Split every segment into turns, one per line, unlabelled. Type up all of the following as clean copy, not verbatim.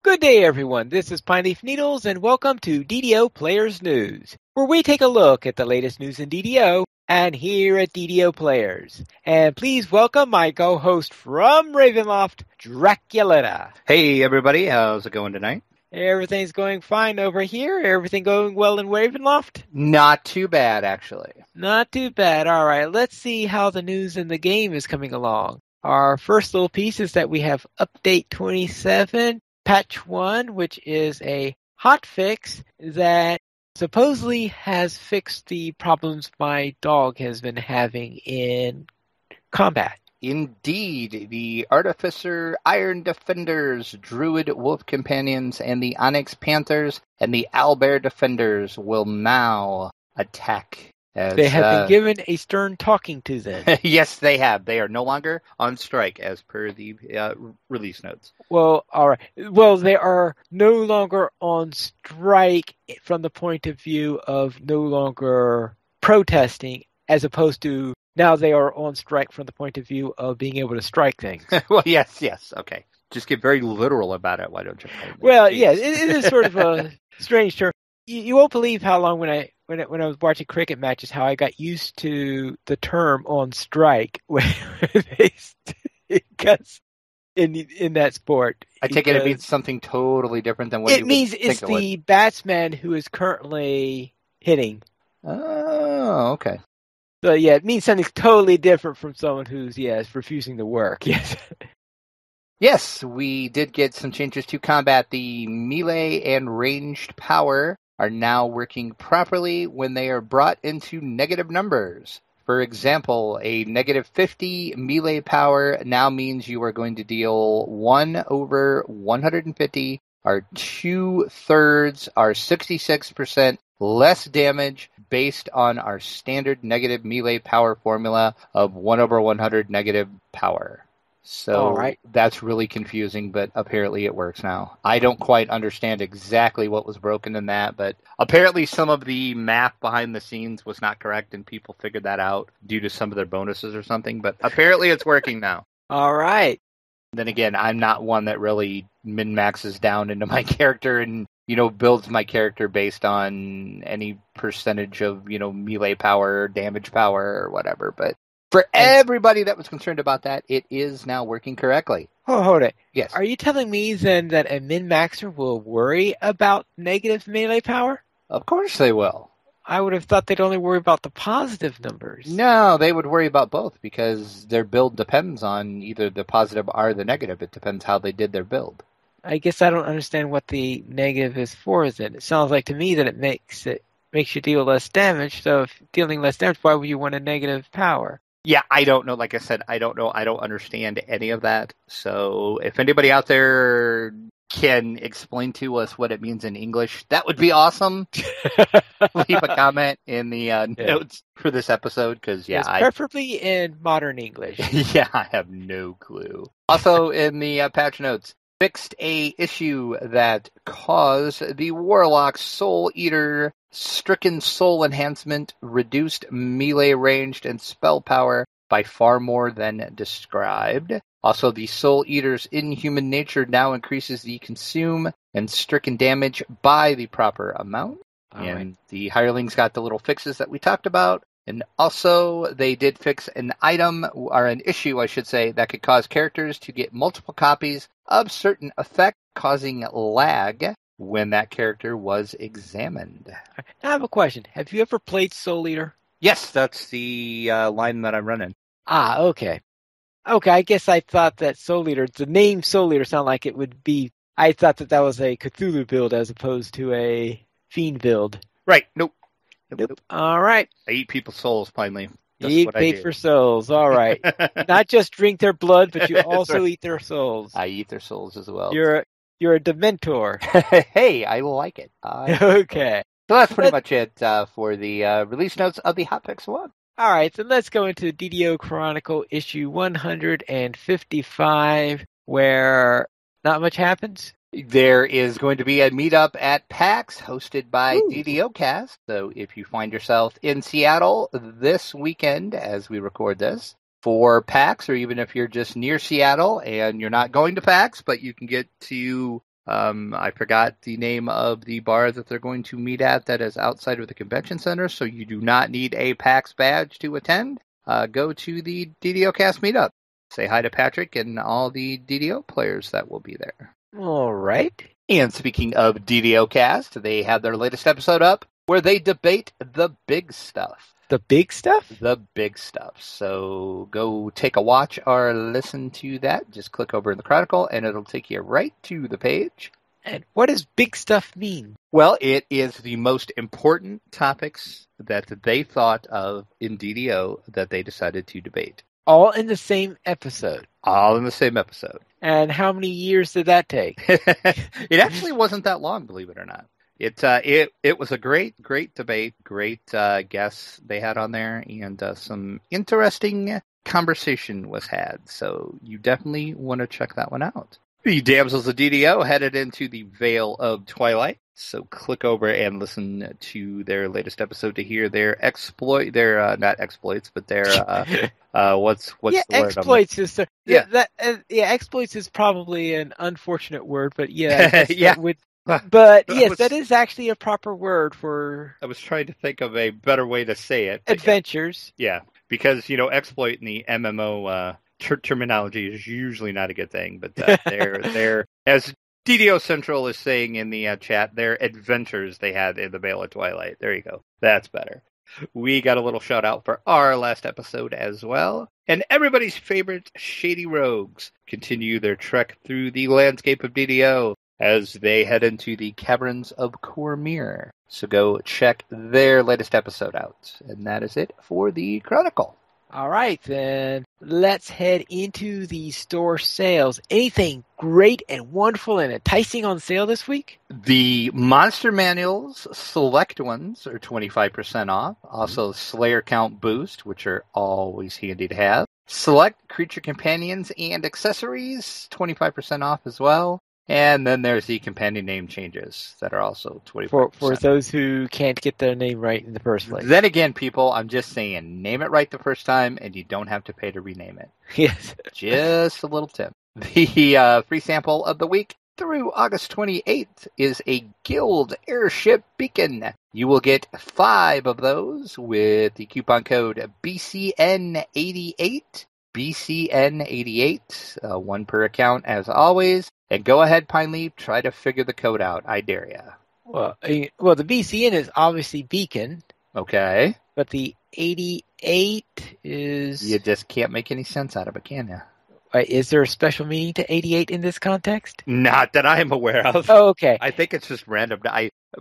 Good day, everyone. This is Pineleaf Needles, and welcome to DDO Players News, where we take a look at the latest news in DDO and here at DDO Players. And please welcome my co-host from Ravenloft, Draculita.
Hey, everybody. How's it going tonight?
Everything's going fine over here. Everything going well in Ravenloft?
Not too bad, actually.
Not too bad. All right, let's see how the news in the game is coming along. Our first little piece is that we have Update 27. Patch 1, which is a hotfix that supposedly has fixed the problems my dog has been having in combat.
Indeed, the Artificer, Iron Defenders, Druid Wolf Companions, and the Onyx Panthers and the Owlbear Defenders will now attack.
They have been given a stern talking to them.
Yes, they have. They are no longer on strike as per the release notes.
Well, all right. Well, they are no longer on strike from the point of view of no longer protesting, as opposed to now they are on strike from the point of view of being able to strike things.
Well, yes. Okay. Just get very literal about it. Why don't you?
Well, yeah, it is sort of a strange term. You won't believe how long when I was watching cricket matches, how I got used to the term on strike because in that sport.
I take it means something totally different than what
it means. It's the batsman who is currently hitting.
Oh, okay.
So yeah, it means something totally different from someone who's refusing to work. Yes.
Yes, we did get some changes to combat. The melee and ranged power are now working properly when they are brought into negative numbers. For example, a negative 50 melee power now means you are going to deal 1 over 150, or 2/3, or 66% less damage based on our standard negative melee power formula of 1 over 100 negative power. So That's really confusing, but apparently it works now. I don't quite understand exactly what was broken in that, but apparently some of the math behind the scenes was not correct, and people figured that out due to some of their bonuses or something, but apparently it's working now.
All right.
Then again, I'm not one that really min-maxes down into my character and, builds my character based on any percentage of, melee power, damage power, or whatever, but for everybody that was concerned about that, it is now working correctly.
Oh, hold it.
Yes.
Are you telling me then that a min-maxer will worry about negative melee power?
Of course they will.
I would have thought they'd only worry about the positive numbers.
No, they would worry about both because their build depends on either the positive or the negative. It depends how they did their build.
I guess I don't understand what the negative is for, then. It sounds like to me that it makes you deal less damage, so if dealing less damage, why would you want a negative power?
Yeah, I don't know. Like I said, I don't know. I don't understand any of that. So if anybody out there can explain to us what it means in English, that would be awesome. Leave a comment in the notes for this episode, because
preferably in modern English.
Yeah, I have no clue. Also in the patch notes, fixed a issue that caused the Warlock Soul Eater Stricken Soul Enhancement reduced melee ranged and spell power by far more than described. Also, the Soul Eater's inhuman nature now increases the consume and stricken damage by the proper amount. The hirelings got the little fixes that we talked about. And also, they did fix an item, or an issue, I should say, that could cause characters to get multiple copies of certain effect, causing lag when that character was examined.
I have a question. Have you ever played Soul Eater?
Yes, that's the line that I'm running.
Ah, okay. Okay, I guess I thought that Soul Eater, the name Soul Eater sounded like it would be, I thought that was a Cthulhu build as opposed to a Fiend build.
Right, nope.
All right.
I eat people's souls, finally.
You eat paper souls, all right. Not just drink their blood, but you also eat their souls.
I eat their souls as well.
You're a Dementor.
Hey, I like it.
Okay.
So that's pretty much it for the release notes of the Hotfix 1.
All right, so let's go into DDO Chronicle issue 155, where not much happens.
There is going to be a meetup at PAX hosted by DDO Cast. So if you find yourself in Seattle this weekend as we record this for PAX, or even if you're just near Seattle and you're not going to PAX, but you can get to I forgot the name of the bar that they're going to meet at that is outside of the convention center, so you do not need a PAX badge to attend. Go to the DDO Cast meetup. Say hi to Patrick and all the DDO players that will be there.
All right.
And speaking of DDO Cast, they have their latest episode up where they debate the big stuff.
The big stuff?
The big stuff. So go take a watch or listen to that. Just click over in the Chronicle and it'll take you right to the page.
And what does big stuff mean?
Well, it is the most important topics that they thought of in DDO that they decided to debate.
All in the same episode.
All in the same episode.
And how many years did that take?
It actually wasn't that long, believe it or not. It was a great debate, great guests they had on there, and some interesting conversation was had. So you definitely want to check that one out. The Damsels of DDO headed into the Vale of Twilight. So click over and listen to their latest episode to hear their not exploits, but their what's the word?
Exploits is exploits is probably an unfortunate word, but yeah,
yeah.
But yes, that is actually a proper word for.
I was trying to think of a better way to say it.
Adventures.
Yeah, because exploit in the MMO terminology is usually not a good thing, but they're as DDO Central is saying in the chat, their adventures they had in the Vale of Twilight. There you go. That's better. We got a little shout out for our last episode as well. And everybody's favorite Shady Rogues continue their trek through the landscape of DDO as they head into the caverns of Cormyr. So go check their latest episode out. And that is it for the Chronicle.
All right, then let's head into the store sales. Anything great and wonderful and enticing on sale this week?
The Monster Manuals, select ones, are 25% off. Also, Slayer Count Boost, which are always handy to have. Select Creature Companions and Accessories, 25% off as well. And then there's the companion name changes that are also 25%.
For those who can't get their name right in the first place.
Then again, people, I'm just saying, name it right the first time, and you don't have to pay to rename it.
Yes.
Just a little tip. The free sample of the week through August 28th is a Guild Airship Beacon. You will get 5 of those with the coupon code BCN88. BCN88, 1 per account as always. And go ahead, Pineleaf, try to figure the code out. I dare ya.
Well, the BCN is obviously Beacon.
Okay.
But the 88 is...
You just can't make any sense out of it, can you?
Is there a special meaning to 88 in this context?
Not that I'm aware of.
Oh, okay.
I think it's just random.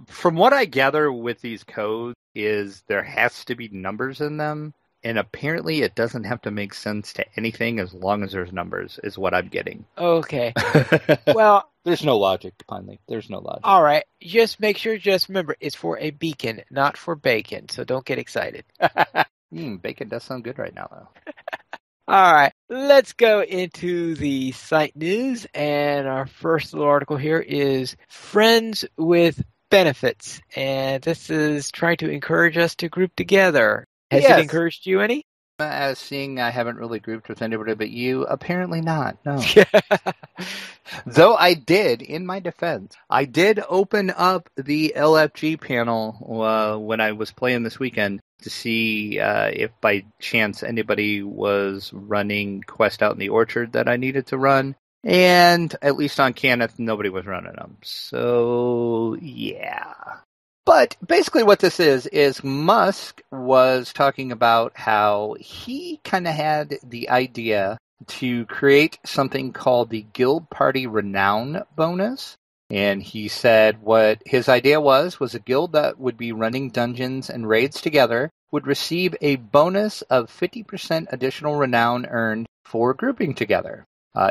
From what I gather with these codes is there has to be numbers in them. And apparently it doesn't have to make sense to anything as long as there's numbers, is what I'm getting.
Okay. Well...
There's no logic, Pineleaf. There's no logic.
All right. Just remember, it's for a beacon, not for bacon. So don't get excited.
Bacon does sound good right now, though.
All right. Let's go into the site news. And our first little article here is Friends with Benefits. And this is trying to encourage us to group together. Has it encouraged you any?
As seeing I haven't really grouped with anybody but you, apparently not, no. Though I did, in my defense, I did open up the LFG panel when I was playing this weekend to see if by chance anybody was running Quest Out in the Orchard that I needed to run. And at least on Caneth, nobody was running them. So, yeah. But basically what this is Musk was talking about how he kind of had the idea to create something called the Guild Party Renown bonus. And he said what his idea was a guild that would be running dungeons and raids together would receive a bonus of 50% additional renown earned for grouping together.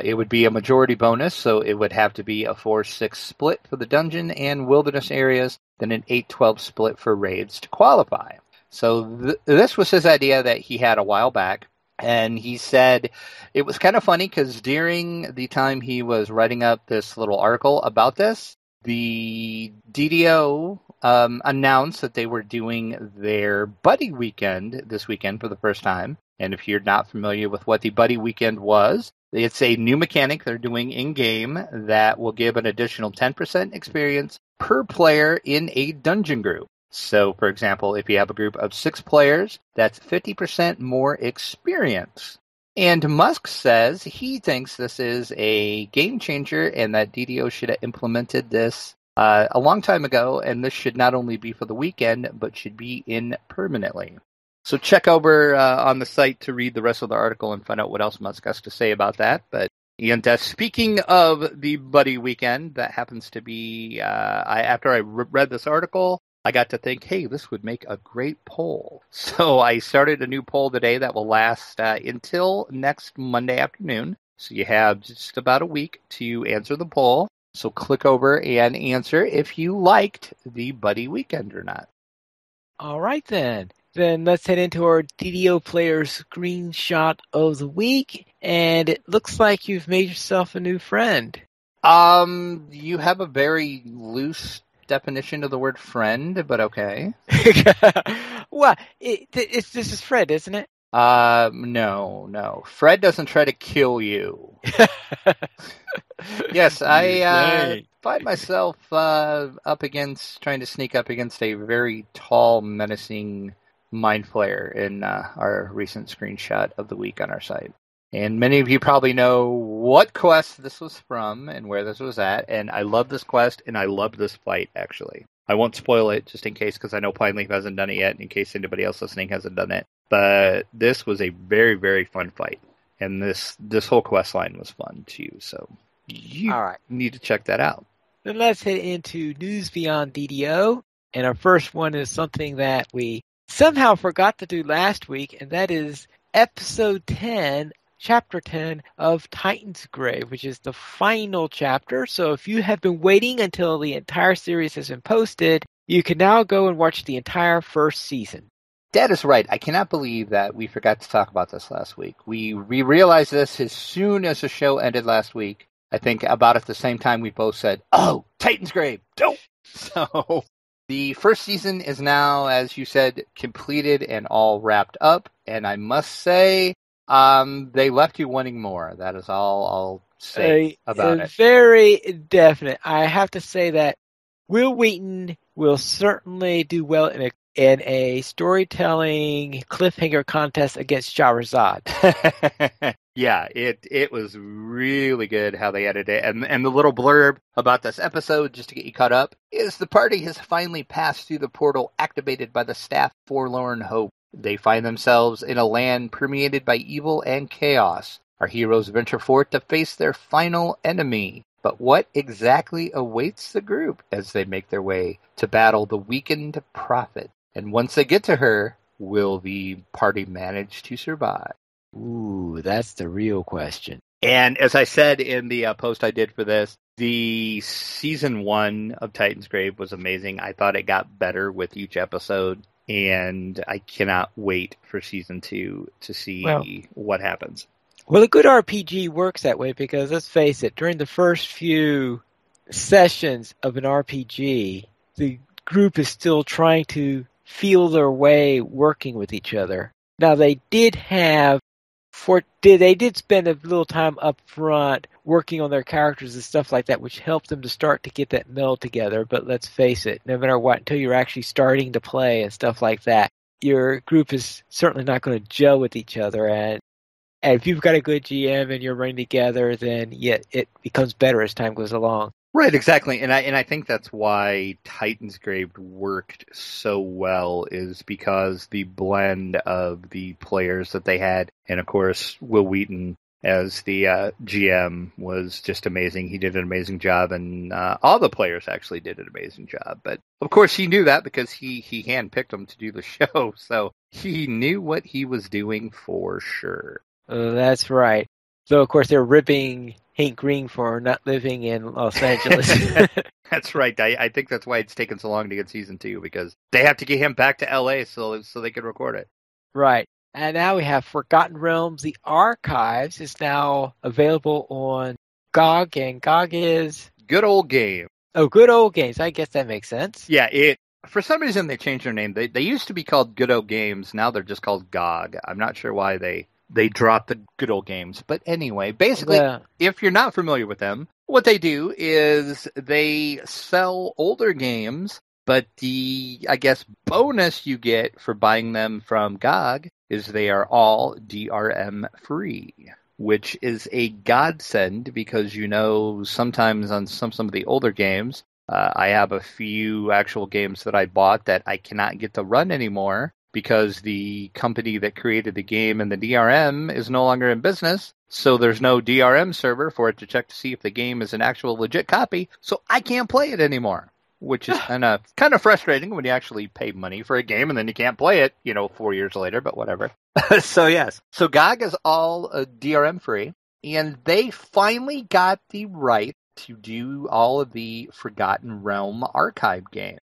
It would be a majority bonus, so it would have to be a 4-6 split for the dungeon and wilderness areas, then an 8-12 split for raids to qualify. So this was his idea that he had a while back, and he said it was kind of funny because during the time he was writing up this little article about this, the DDO announced that they were doing their Buddy Weekend this weekend for the first time. And if you're not familiar with what the Buddy Weekend was It's a new mechanic they're doing in-game that will give an additional 10% experience per player in a dungeon group. So, for example, if you have a group of 6 players, that's 50% more experience. And Musk says he thinks this is a game changer and that DDO should have implemented this a long time ago, and this should not only be for the weekend, but should be in permanently. So check over on the site to read the rest of the article and find out what else Musk has to say about that. But and speaking of the Buddy Weekend, that happens to be, after I read this article, I got to think, hey, this would make a great poll. So I started a new poll today that will last until next Monday afternoon. So you have just about a week to answer the poll. So click over and answer if you liked the Buddy Weekend or not.
All right, then. Then let's head into our DDO player screenshot of the week. And it looks like you've made yourself a new friend.
You have a very loose definition of the word friend, but okay.
Well, this is Fred, isn't it?
No. Fred doesn't try to kill you. Yes, I find myself up against, trying to sneak up against a very tall, menacing mind flayer in our recent screenshot of the week on our site. And many of you probably know what quest this was from and where this was at. And I love this quest, and I love this fight, actually. I won't spoil it just in case, because I know Pine Leaf hasn't done it yet, in case anybody else listening hasn't done it. But this was a very, very fun fight. And this whole quest line was fun, too. So you need to check that out.
Then let's head into News Beyond DDO. And our first one is something that we somehow forgot to do last week, and that is Episode 10, Chapter 10 of Titan's Grave, which is the final chapter. So if you have been waiting until the entire series has been posted, you can now go and watch the entire first season.
That is right. I cannot believe that we forgot to talk about this last week. We realized this as soon as the show ended last week. I think about at the same time we both said, oh, Titan's Grave, dope! So the first season is now, as you said, completed and all wrapped up. And I must say, they left you wanting more. That is all I'll say about it.
Very definite. I have to say that Will Wheaton will certainly do well in a storytelling cliffhanger contest against Shahrazad.
Yeah, it was really good how they edited it. And the little blurb about this episode, just to get you caught up, is the party has finally passed through the portal activated by the staff Forlorn Hope. They find themselves in a land permeated by evil and chaos. Our heroes venture forth to face their final enemy. But what exactly awaits the group as they make their way to battle the weakened prophet? And once they get to her, will the party manage to survive?
Ooh, that's the real question.
And as I said in the post I did for this, the season 1 of Titan's Grave was amazing. I thought it got better with each episode. And I cannot wait for season 2 to see what happens.
Well, a good RPG works that way because, let's face it, during the first few sessions of an RPG, the group is still trying to feel their way working with each other. Now, they did spend a little time up front working on their characters and stuff like that, which helped them to start to get that meld together. But let's face it, no matter what, until you're actually starting to play and stuff like that, your group is certainly not going to gel with each other. And if you've got a good GM and you're running together, then it becomes better as time goes along.
Right, exactly. And I think that's why Titan's Grave worked so well, is because the blend of the players that they had, and of course Will Wheaton as the GM was just amazing. He did an amazing job, and all the players actually did an amazing job. But of course he knew that because he handpicked them to do the show, so he knew what he was doing for sure.
That's right. So of course they're ripping Hank Green for not living in Los Angeles.
That's right. I think that's why it's taken so long to get season 2, because they have to get him back to LA so they can record it.
Right. And now we have Forgotten Realms. The Archives is now available on GOG, and GOG is
Good Old Game.
Oh, Good Old Games. I guess that makes sense.
Yeah, for some reason they changed their name. They used to be called Good Old Games. Now they're just called GOG. I'm not sure why they They dropped the good old games. But anyway, basically,
Well,
if you're not familiar with them, what they do is they sell older games, but the, I guess, bonus you get for buying them from GOG is they are all DRM free, which is a godsend because, sometimes on some of the older games, I have a few actual games that I bought that I cannot get to run anymore because the company that created the game and the DRM is no longer in business. So there's no DRM server for it to check to see if the game is an actual legit copy. So I can't play it anymore, which is kind of frustrating when you actually pay money for a game and then you can't play it, 4 years later, but whatever. So yes. So GOG is all DRM free, and they finally got the right to do all of the Forgotten Realm archive games.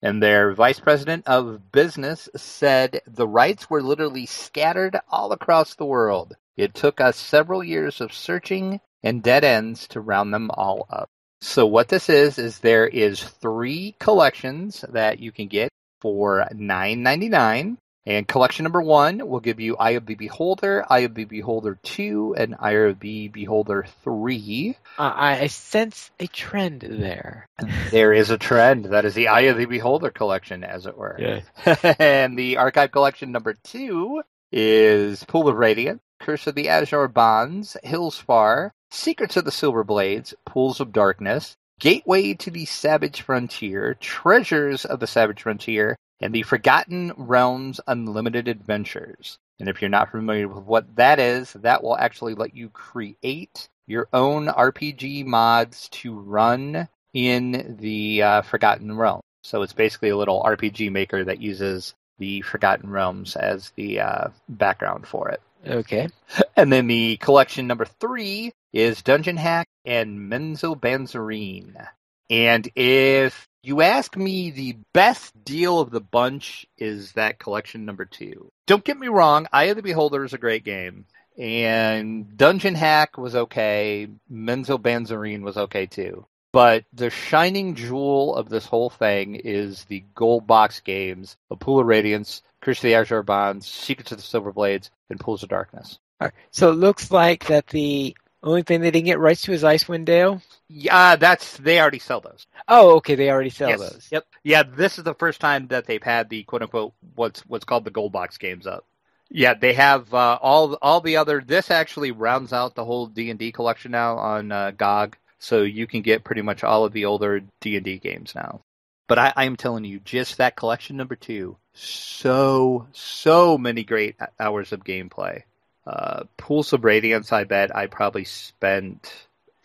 And their vice president of business said the rights were literally scattered all across the world. It took us several years of searching and dead ends to round them all up. So what this is there is 3 collections that you can get for $9.99. And collection number 1 will give you Eye of the Beholder, Eye of the Beholder 2, and Eye of the Beholder 3.
I sense a trend there.
There is a trend. That is the Eye of the Beholder collection, as it were.
Yeah.
And the archive collection number 2 is Pool of Radiance, Curse of the Azure Bonds, Hillspar, Secrets of the Silver Blades, Pools of Darkness, Gateway to the Savage Frontier, Treasures of the Savage Frontier, and the Forgotten Realms Unlimited Adventures. And if you're not familiar with what that is, that will actually let you create your own RPG mods to run in the Forgotten Realms. So it's basically a little RPG maker that uses the Forgotten Realms as the background for it.
Okay.
And then the collection number 3 is Dungeon Hack and Menzo Banzarine. And if you ask me, the best deal of the bunch is that collection number 2. Don't get me wrong, Eye of the Beholder is a great game. And Dungeon Hack was okay. Menzo Banzarine was okay too. But the shining jewel of this whole thing is the gold box games of Pool of Radiance, Curse of the Azure Bonds, Secrets of the Silver Blades, and Pools of Darkness.
All right. So it looks like that the only thing they didn't get rights to is Icewind Dale?
Yeah, they already sell those.
Oh, okay, they already sell those.
Yep. Yeah, this is the first time that they've had the quote-unquote what's called the gold box games up. Yeah, they have all the other. This actually rounds out the whole D&D collection now on GOG, so you can get pretty much all of the older D&D games now. But I am telling you, just that collection number 2, so many great hours of gameplay. Pools of Radiance, I bet I probably spent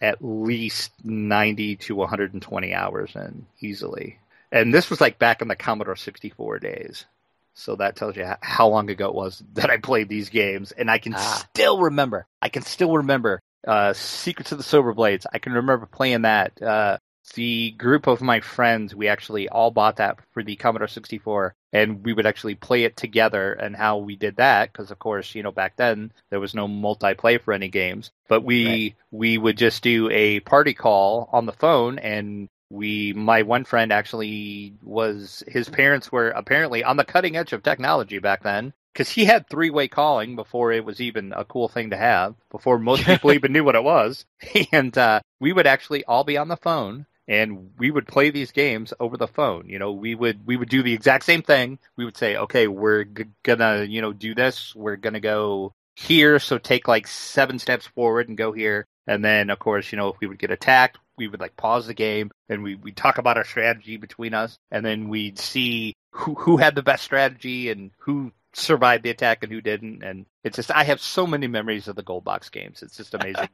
at least 90 to 120 hours in easily. And this was like back in the Commodore 64 days. So that tells you how long ago it was that I played these games. And I can still remember. Secrets of the Silver Blades. I can remember playing that. The group of my friends, we actually all bought that for the Commodore 64. And we would actually play it together. And how we did that, because of course, back then there was no multiplayer for any games. But we would just do a party call on the phone, and my one friend actually his parents were apparently on the cutting edge of technology back then, because he had 3-way calling before it was even a cool thing to have, before most people even knew what it was. And we would actually all be on the phone, and we would play these games over the phone. We would do the exact same thing. We would say, okay, we're gonna, do this. We're gonna go here. So take like 7 steps forward and go here. And then, of course, if we would get attacked, we would like pause the game and we'd talk about our strategy between us. And then we'd see who had the best strategy and who survived the attack and who didn't. And it's just, I have so many memories of the gold box games. It's just amazing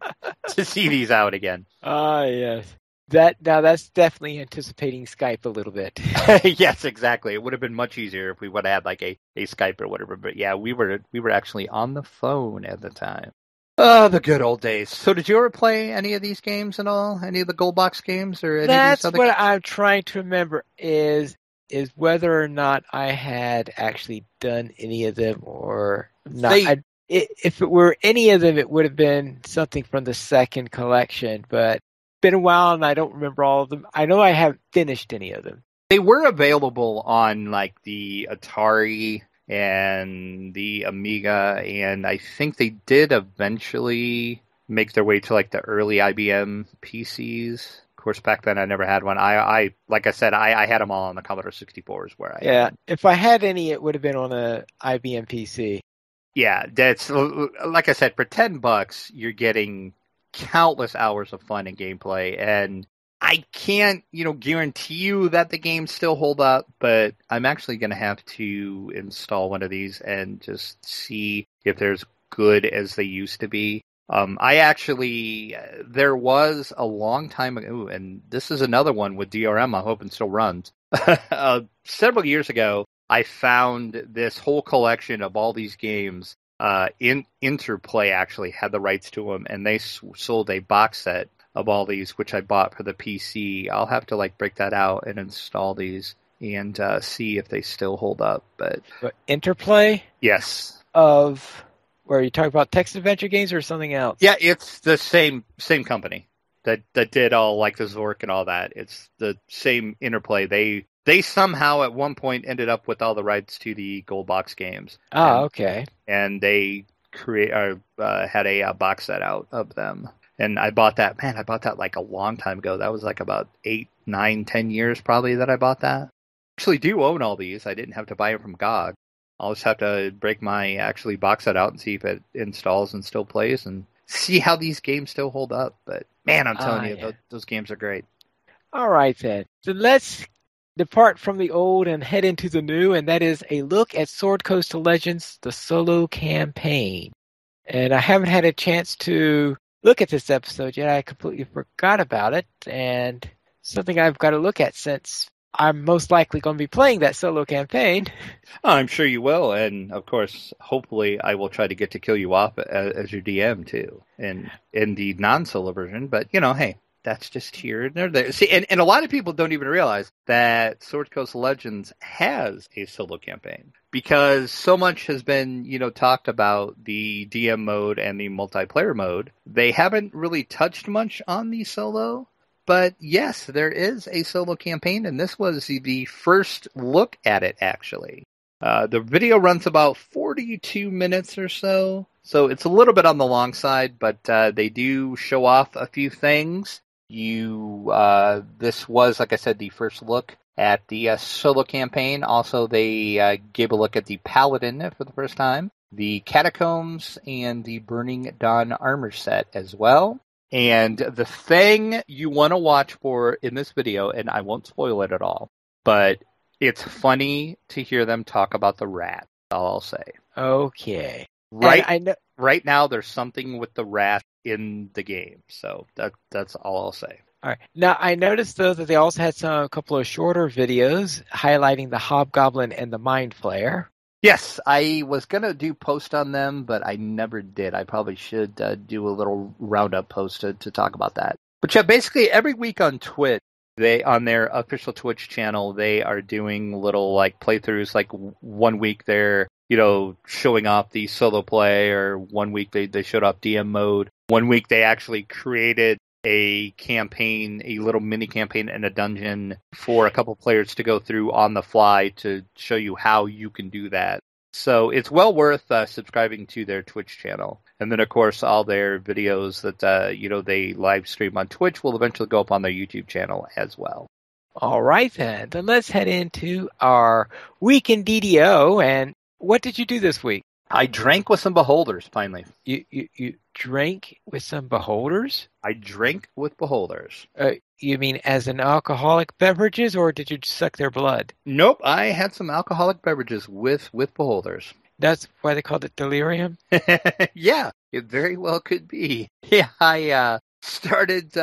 to see these out again.
Yes. That's definitely anticipating Skype a little bit.
Yes, exactly. It would have been much easier if we would have had like a Skype or whatever. But yeah, we were actually on the phone at the time. Oh, the good old days. So did you ever play any of these games at all? Any of the gold box games or any
That's
of these other
what
games?
I'm trying to remember is whether or not I had actually done any of them or not. If it were any of them, it would have been something from the second collection, but it's been a while and I don't remember all of them. I know I haven't finished any of them.
They were available on like the Atari and the Amiga, and I think they did eventually make their way to like the early IBM PCs. Of course, back then I never had one. I like I said, I had them all on the Commodore 64s where I had them.
If I had any, it would have been on a IBM PC.
Yeah, that's like I said, for $10, you're getting countless hours of fun and gameplay, and I can't, guarantee you that the games still hold up, but I'm actually going to have to install one of these and just see if they're as good as they used to be. There was a long time ago, and this is another one with DRM, I'm hoping still runs. Several years ago, I found this whole collection of all these games. Interplay actually had the rights to them, and they sold a box set of all these, which I bought for the PC. I'll have to break that out and install these and see if they still hold up. But
Interplay?
Yes.
Where you talk about text adventure games or something else?
Yeah, it's the same company that did all the Zork and all that. It's the same Interplay. They somehow at one point ended up with all the rights to the Gold Box games.
Okay.
And they had a box set out of them. And I bought that. Man, I bought that a long time ago. That was about 8, 9, 10 years probably that I bought that. I actually do own all these. I didn't have to buy them from GOG. I'll just have to break my box set out and see if it installs and still plays and see how these games still hold up. But man, I'm telling you, those games are great.
All right then. So let's depart from the old and head into the new, and that is a look at Sword Coast of Legends, the solo campaign. And I haven't had a chance to look at this episode yet. I completely forgot about it, and something I've got to look at since I'm most likely going to be playing that solo campaign.
I'm sure you will, and of course, hopefully I will try to get to kill you off as your DM too, in the non-solo version, but hey, that's just here and there. See, and a lot of people don't even realize that Sword Coast Legends has a solo campaign because so much has been, talked about the DM mode and the multiplayer mode. They haven't really touched much on the solo, but yes, there is a solo campaign, and this was the first look at it, actually. The video runs about 42 minutes or so it's a little bit on the long side, but they do show off a few things. This was, like I said, the first look at the solo campaign. Also, they gave a look at the Paladin for the first time, the Catacombs, and the Burning Dawn armor set as well. And the thing you want to watch for in this video, and I won't spoil it at all, but it's funny to hear them talk about the rat, I'll say.
Okay.
Right now, there's something with the rat in the game, so that's all I'll say.
All right. Now, I noticed, though, that they also had a couple of shorter videos highlighting the Hobgoblin and the Mind Flayer.
Yes, I was going to do post on them, but I never did. I probably should do a little roundup post to talk about that. But yeah, basically every week on Twitch, on their official Twitch channel, they are doing little playthroughs. 1 week they're showing off the solo play, or 1 week they showed off DM mode. 1 week they actually created a campaign, a little mini campaign in a dungeon for a couple players to go through on the fly to show you how you can do that. So it's well worth subscribing to their Twitch channel. And then, of course, all their videos that, they live stream on Twitch will eventually go up on their YouTube channel as well.
All right, then. Then let's head into our week in DDO. And what did you do this week?
I drank with some beholders, finally.
You drank with some beholders?
I drank with beholders.
You mean as in alcoholic beverages, or did you suck their blood?
Nope, I had some alcoholic beverages with beholders.
That's why they called it delirium?
Yeah, it very well could be. Yeah, I started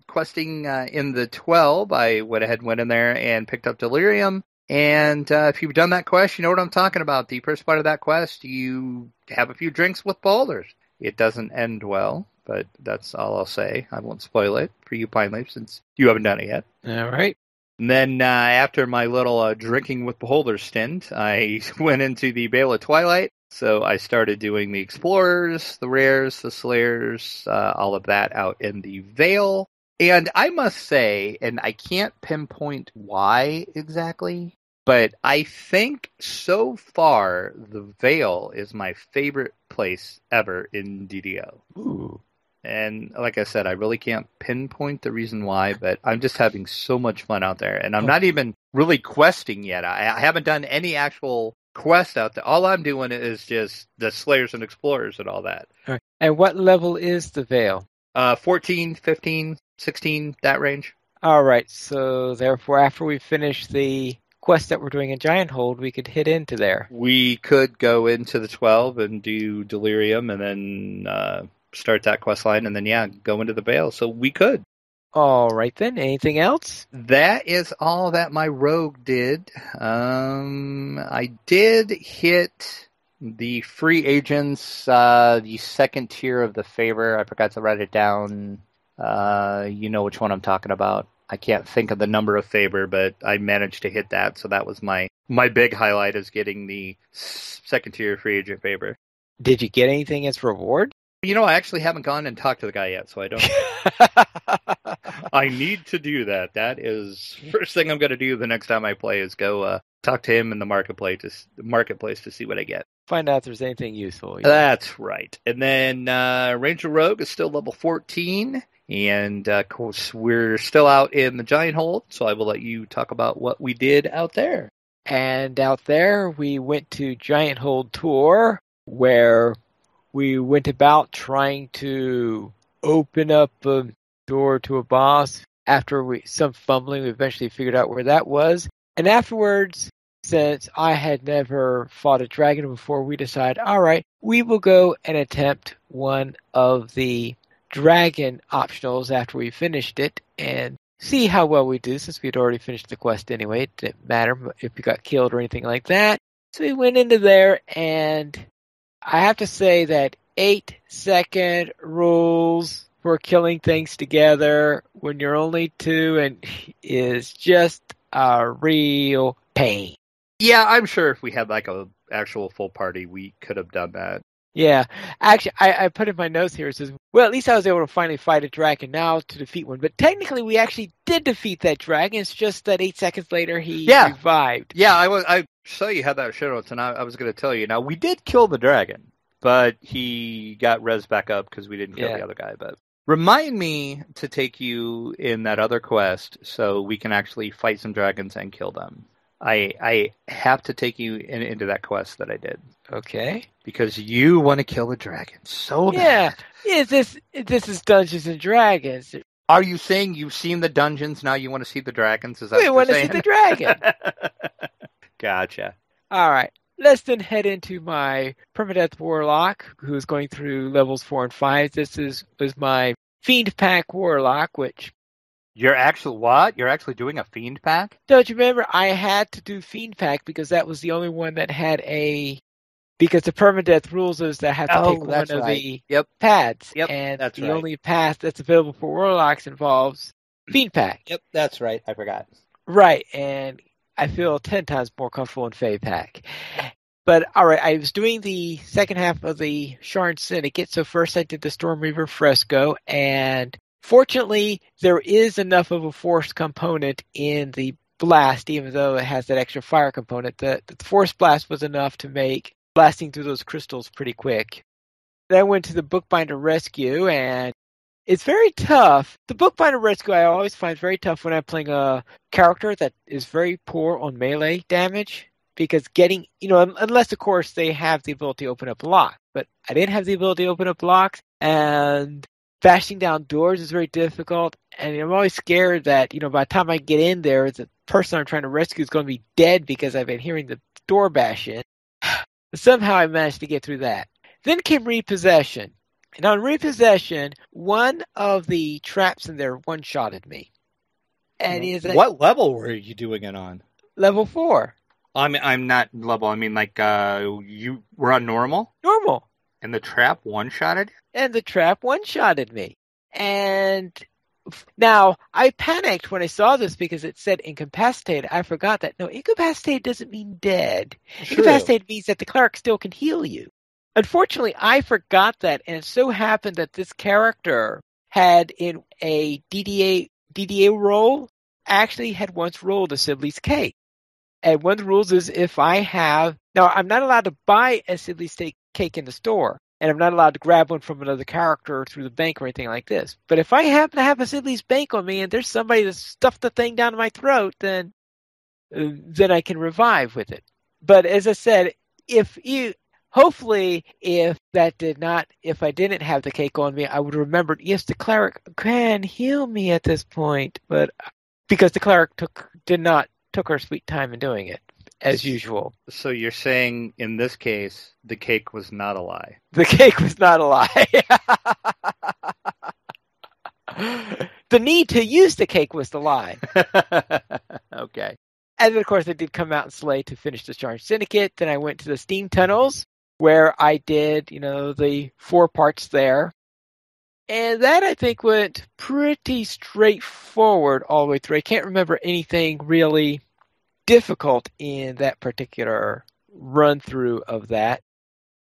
questing in the 12. I went in there and picked up delirium. And if you've done that quest, you know what I'm talking about. The first part of that quest, you have a few drinks with beholders. It doesn't end well, but that's all I'll say. I won't spoil it for you, Pine Leaf, since you haven't done it yet.
All right.
And then after my little drinking with beholders stint, I went into the Veil of Twilight. So I started doing the Explorers, the Rares, the Slayers, all of that out in the Veil. And I must say, and I can't pinpoint why exactly, But I think so far the Vale is my favorite place ever in DDO.
Ooh.
And like I said, I really can't pinpoint the reason why, but I'm just having so much fun out there. And I'm not even really questing yet. I haven't done any actual quest out there. All I'm doing is just the Slayers and Explorers and all that.
All right. And what level is the Veil?
14, 15, 16, that range.
All right. So therefore, after we finish the quest that we're doing in Giant Hold, we could hit into there.
We could go into the 12 and do Delirium and then start that quest line and then, go into the Vale. So we could.
All right, then. Anything else?
That is all that my rogue did. I did hit the free agents, the second tier of the favor. I forgot to write it down. You know which one I'm talking about. I can't think of the number of favor, but I managed to hit that. So that was my big highlight, is getting the second tier free agent favor.
Did you get anything as reward?
I actually haven't gone and talked to the guy yet, so I don't. I need to do that. That is first thing I'm going to do the next time I play, is go talk to him in the marketplace to see what I get.
Find out if there's anything useful.
Yeah. That's right. And then Ranger Rogue is still level 14, and of course we're still out in the Giant Hold, so I will let you talk about what we did out there.
And out there, we went to Giant Hold Tour, where we went about trying to open up a door to a boss. After some fumbling, we eventually figured out where that was. And afterwards, since I had never fought a dragon before, we decided, all right, we will go and attempt one of the dragon optionals after we finished it and see how well we do, since we'd already finished the quest anyway. It didn't matter if we got killed or anything like that. So we went into there, and I have to say that 8-second rules for killing things together when you're only two and is just a real pain.
Yeah, I'm sure if we had like a actual full party, we could have done that.
Yeah, actually, I put in my notes here, it says, well, at least I was able to finally fight a dragon now to defeat one. But technically, we actually did defeat that dragon. It's just that 8 seconds later, he revived.
Yeah, I saw you had that show notes, and I was going to tell you. Now, we did kill the dragon, but he got res back up because we didn't kill the other guy. But remind me to take you in that other quest so we can actually fight some dragons and kill them. I have to take you into that quest that I did.
Okay.
Because you want to kill the dragon so bad.
Yeah, this is Dungeons and Dragons.
Are you saying you've seen the dungeons, now you want to see the dragons? Is that
we want to see the dragon.
Gotcha.
All right. Let's then head into my Permadeath Warlock, who's going through levels 4 and 5. This was my Fiend Pack Warlock, which...
You're actually what? You're actually doing a Fiend Pack?
Don't you remember? I had to do Fiend Pack because that was the only one that had because the permadeath rules is that I have to take one of the pads.
Yep,
and
that's
the only path that's available for Warlocks involves Fiend Pack.
Yep, that's right. I forgot.
Right, and I feel 10 times more comfortable in Fey Pack. But, all right, I was doing the second half of the Sharn Syndicate, so first I did the Stormreaver Fresco, and fortunately, there is enough of a force component in the blast, even though it has that extra fire component. The force blast was enough to make blasting through those crystals pretty quick. Then I went to the Bookbinder Rescue, and it's very tough. The Bookbinder Rescue I always find very tough when I'm playing a character that is very poor on melee damage, because getting, unless of course they have the ability to open up locks. But I didn't have the ability to open up locks, and bashing down doors is very difficult, and I'm always scared that, by the time I get in there, the person I'm trying to rescue is going to be dead because I've been hearing the door bash in. Somehow I managed to get through that. Then came Repossession. And on Repossession, one of the traps in there one-shotted me. And
what level were you doing it on?
Level 4.
I'm not level. I mean, you were on normal?
Normal.
And the trap one-shotted you?
And the trap one-shotted me. And now, I panicked when I saw this because it said incapacitated. I forgot that. No, incapacitated doesn't mean dead. True. Incapacitated means that the cleric still can heal you. Unfortunately, I forgot that, and it so happened that this character had, in a DDA role, actually had once rolled a Sibley's Cake. And one of the rules is if I have... Now, I'm not allowed to buy a Sidley steak cake in the store, and I'm not allowed to grab one from another character through the bank or anything like this. But if I happen to have a Sidley's bank on me and there's somebody that stuffed the thing down my throat, then I can revive with it. But as I said, hopefully, if I didn't have the cake on me, I would remember, yes, the cleric can heal me at this point, but because the cleric took her sweet time in doing it, as usual.
So you're saying, in this case, the cake was not a lie?
The cake was not a lie. The need to use the cake was the lie.
Okay.
And then, of course, I did come out and slay to finish the Charge Syndicate. Then I went to the Steam Tunnels, where I did, the 4 parts there. And that, I think, went pretty straightforward all the way through. I can't remember anything really difficult in that particular run-through of that.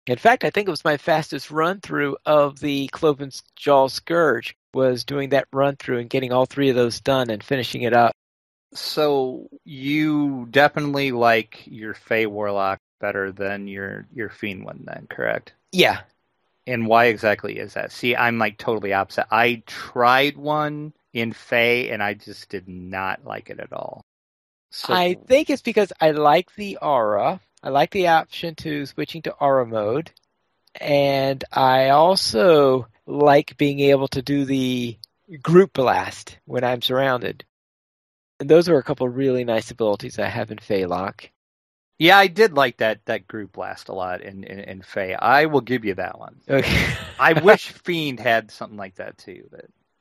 In fact, I think it was my fastest run-through of the Cloven Jaw Scourge, was doing that run-through and getting all 3 of those done and finishing it up.
So you definitely like your Fey Warlock better than your Fiend one then, correct?
Yeah.
And why exactly is that? See, I'm like totally opposite. I tried one in Fey and I just did not like it at all. So,
I think it's because I like the aura. I like the option to switching to aura mode. And I also like being able to do the group blast when I'm surrounded. And those are a couple of really nice abilities I have in Feylock.
Yeah, I did like that group blast a lot in Fey. I will give you that one.
Okay.
I wish Fiend had something like that too.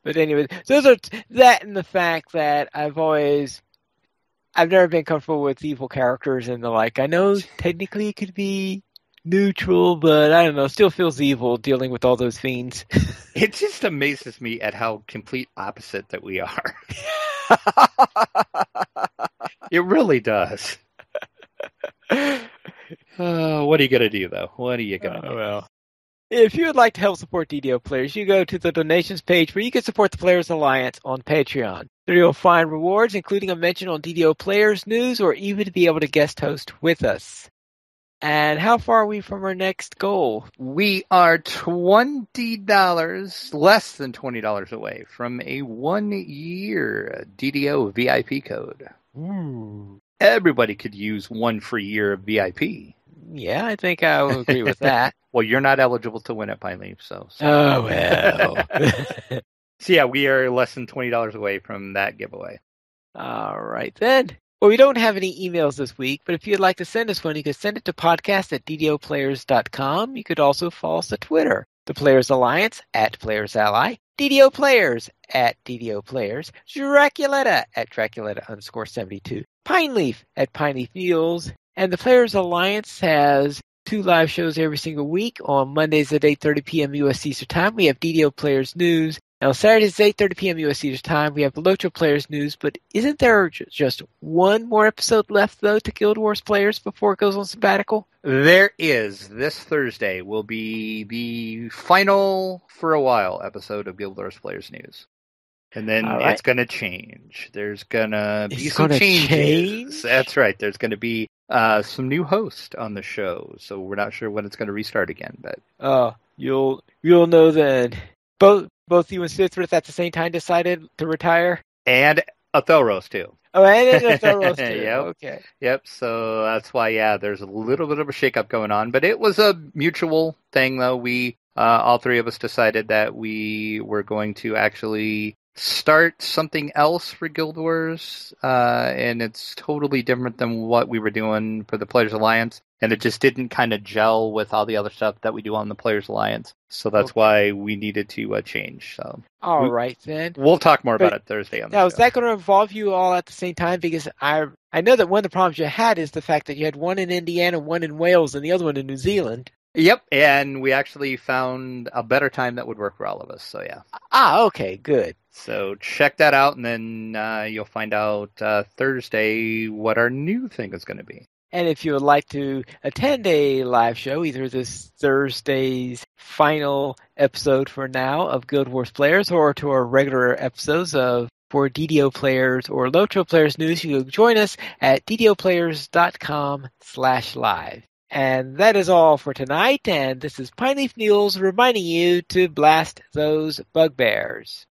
But anyway, those are that and the fact that I've never been comfortable with evil characters and the like. I know technically it could be neutral, but I don't know, still feels evil dealing with all those fiends.
It just amazes me at how complete opposite that we are. It really does. What are you going to do, though? What are you going to do?
Well, if you would like to help support DDO players, you go to the donations page where you can support the Players Alliance on Patreon. There you'll find rewards, including a mention on DDO Players News, or even to be able to guest host with us. And how far are we from our next goal?
We are $20, less than $20 away from a 1-year DDO VIP code.
Ooh.
Everybody could use 1 free year of VIP.
Yeah, I think I will agree with that.
Well, you're not eligible to win it, Pine Leaf, so.
Oh, well.
So, yeah, we are less than $20 away from that giveaway.
All right, then. Well, we don't have any emails this week, but if you'd like to send us one, you can send it to podcast@ddoplayers.com. You could also follow us at Twitter, the Players Alliance @Players Ally, DDO Players @DDO Players, Draculetta @Draculetta_72, Pineleaf @Pineleaf Mules, and the Players Alliance has 2 live shows every single week. On Mondays at 8:30 p.m. U.S. Eastern Time, we have DDO Players News. And on Saturdays at 8:30 p.m. U.S. Eastern Time, we have Locho Players News. But isn't there just one more episode left, though, to Guild Wars Players before it goes on sabbatical?
There is. This Thursday will be the final, for a while, episode of Guild Wars Players News. And then it's going to change. There's going to be some changes.
Change?
That's right. There's going to be some new host on the show. So we're not sure when it's going to restart again. But
you'll know then. Both you and Sithrit at the same time decided to retire?
And Athelros, too.
Oh, and Athelros, too.
Yep.
Okay.
Yep, so that's why, there's a little bit of a shakeup going on. But it was a mutual thing, though. We, all 3 of us decided that we were going to actually start something else for Guild Wars. And it's totally different than what we were doing for the Players Alliance. And it just didn't kind of gel with all the other stuff that we do on the Players Alliance. So that's why we needed to change. So
all right, then.
We'll talk more about it Thursday on the show.
Now, is that going to involve you all at the same time? Because I know that one of the problems you had is the fact that you had one in Indiana, one in Wales, and the other one in New Zealand.
Yep, and we actually found a better time that would work for all of us. So, yeah.
Okay, good.
So check that out, and then you'll find out Thursday what our new thing is going to be.
And if you would like to attend a live show, either this Thursday's final episode for now of Guild Wars Players or to our regular episodes of for DDO Players or Lotro Players news, you can join us at ddoplayers.com/live. And that is all for tonight, and this is Pineleaf News reminding you to blast those bugbears.